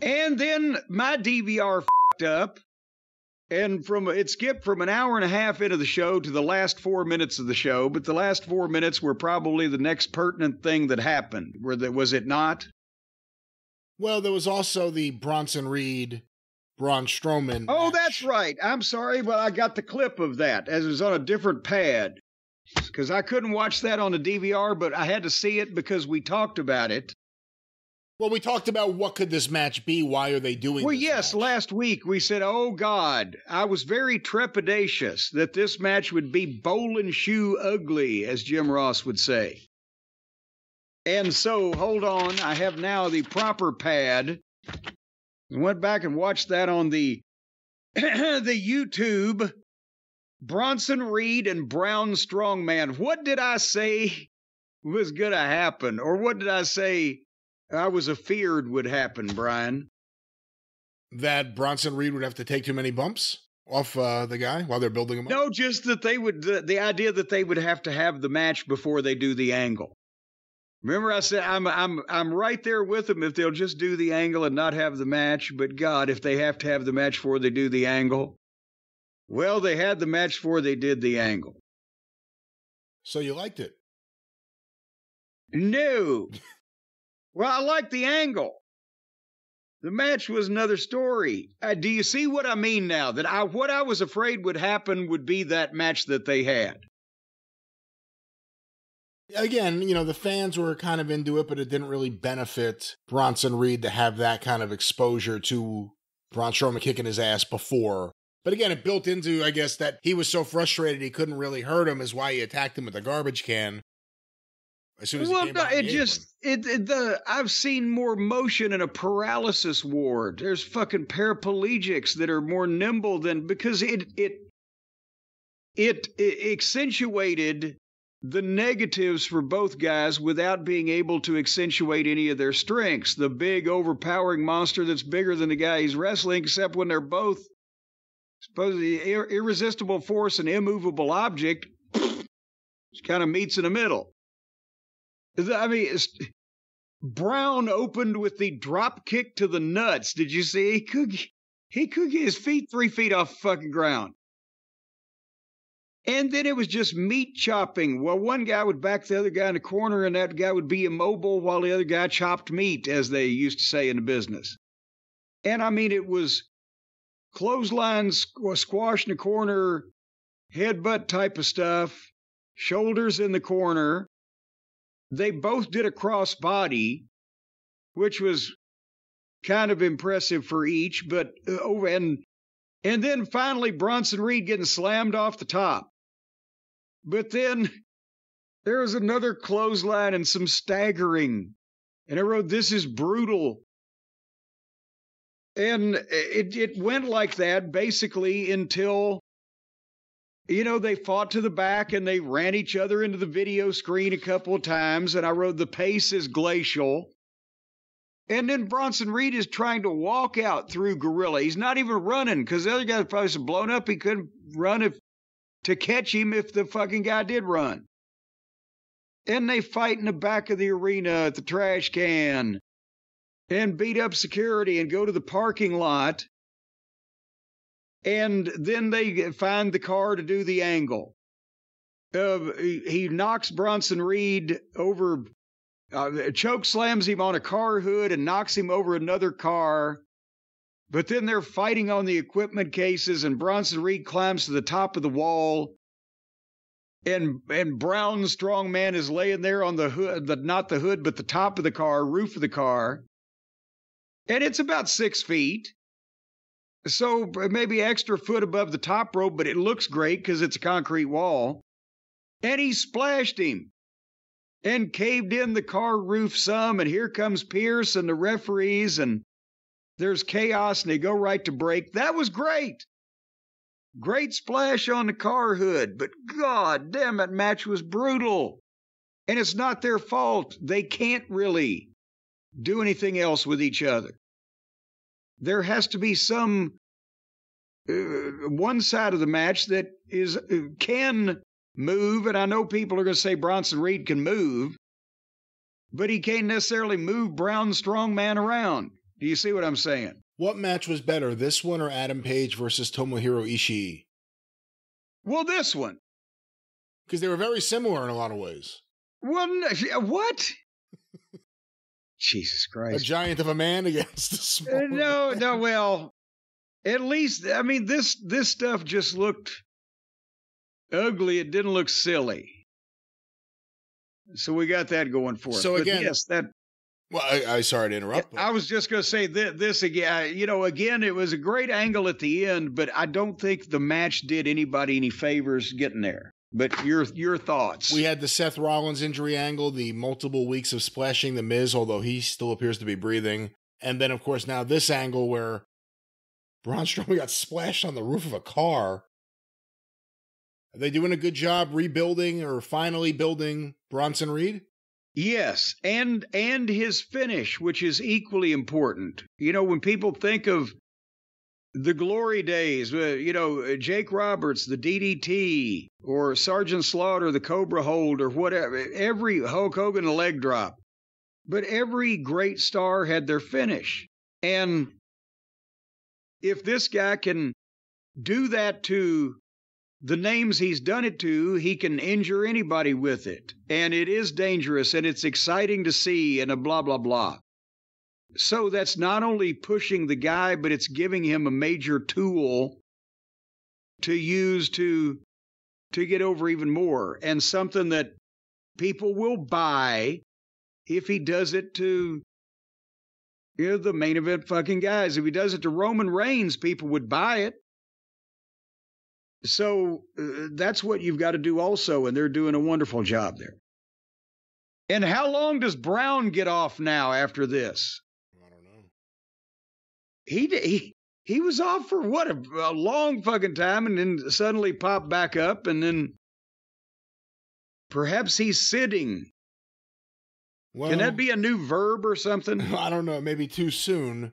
And then my DVR fucked up. And it skipped from an hour and a half into the show to the last 4 minutes of the show. But the last 4 minutes were probably the next pertinent thing that happened. Was it not? Well, there was also the Bronson Reed, Braun Strowman Oh, match. That's right. I'm sorry. Well, I got the clip of that as it was on a different pad. Because I couldn't watch that on the DVR, but I had to see it because we talked about it. Well, we talked about what could this match be? Why are they doing Well, this yes, match? last week we said, oh, God, I was very trepidatious that this match would be bowling shoe ugly, as Jim Ross would say. And so, hold on, I have now the proper pad. I went back and watched that on the YouTube. Bronson Reed and Braun Strowman. What did I say was going to happen? Or what did I say I was afeared would happen, Brian? That Bronson Reed would have to take too many bumps off the guy while they're building him up? No, just that they would, the idea that they would have to have the match before they do the angle. Remember I said I'm right there with them if they'll just do the angle and not have the match. But God, if they have to have the match before they do the angle. Well, they had the match before they did the angle. So you liked it? No. Well, I liked the angle. The match was another story. Do you see what I mean now? That what I was afraid would happen would be that match that they had. Again, you know, the fans were kind of into it, but it didn't really benefit Bronson Reed to have that kind of exposure to Braun Strowman kicking his ass before. But again, it built into, I guess, that he was so frustrated he couldn't really hurt him is why he attacked him with a garbage can. As soon as he came I've seen more motion in a paralysis ward. There's fucking paraplegics that are more nimble than, because it accentuated the negatives for both guys without being able to accentuate any of their strengths. The big overpowering monster that's bigger than the guy he's wrestling, except when they're both supposedly irresistible force and immovable object, kind of meets in the middle. I mean, Brown opened with the drop kick to the nuts. Did you see? He could get his feet 3 feet off the fucking ground. And then it was just meat chopping. Well, one guy would back the other guy in the corner, and that guy would be immobile while the other guy chopped meat, as they used to say in the business. And I mean, it was clothesline, squash in the corner, headbutt type of stuff, shoulders in the corner. They both did a cross body, which was kind of impressive for each, but and then finally Bronson Reed getting slammed off the top. But then there was another clothesline and some staggering. And I wrote, this is brutal. And it went like that basically until, you know, they fought to the back and they ran each other into the video screen a couple of times. And I wrote, the pace is glacial. And then Bronson Reed is trying to walk out through Gorilla. He's not even running because the other guy was probably so blown up he couldn't run to catch him if the fucking guy did run. And they fight in the back of the arena at the trash can and beat up security and go to the parking lot. And then they find the car to do the angle. He knocks Bronson Reed over, choke slams him on a car hood and knocks him over another car. But then they're fighting on the equipment cases, and Bronson Reed climbs to the top of the wall. And Braun Strowman is laying there on the hood, not the hood, but the top of the car, roof of the car. And it's about 6 feet. So maybe extra foot above the top rope, but it looks great because it's a concrete wall. And he splashed him and caved in the car roof some. And here comes Pierce and the referees, and there's chaos, and they go right to break. That was great. Great splash on the car hood. But God damn, that match was brutal. And it's not their fault. They can't really do anything else with each other. There has to be some one side of the match that can move, and I know people are going to say Bronson Reed can move, but he can't necessarily move Braun Strowman around. Do you see what I'm saying? What match was better, this one or Adam Page versus Tomohiro Ishii? Well, this one. Because they were very similar in a lot of ways. What? Jesus Christ. A giant of a man against a small No, well, at least, I mean, this stuff just looked ugly. It didn't look silly. So we got that going for us. So again, yes, that. Well, I sorry to interrupt. But... I was just going to say this again. Again, it was a great angle at the end, but I don't think the match did anybody any favors getting there. But your thoughts. We had the Seth Rollins injury angle, the multiple weeks of splashing the Miz, although he still appears to be breathing. And then, of course, now this angle where Braun Strowman got splashed on the roof of a car. Are they doing a good job rebuilding or finally building Bronson Reed? Yes, and his finish, which is equally important. When people think of the glory days, Jake Roberts, the DDT, or Sergeant Slaughter, the Cobra Hold, or whatever, every Hulk Hogan, the leg drop. But every great star had their finish. And if this guy can do that to the names he's done it to, he can injure anybody with it. And it is dangerous, and it's exciting to see, and a blah, blah, blah. So that's not only pushing the guy, but it's giving him a major tool to use to get over even more, and something that people will buy if he does it to the main event fucking guys. If he does it to Roman Reigns, people would buy it. So that's what you've got to do also, and they're doing a wonderful job there. And how long does Braun get off now after this? I don't know. He was off for what, a long fucking time, and then suddenly popped back up, and then perhaps he's sitting. Well, can that be a new verb or something? I don't know. Maybe too soon.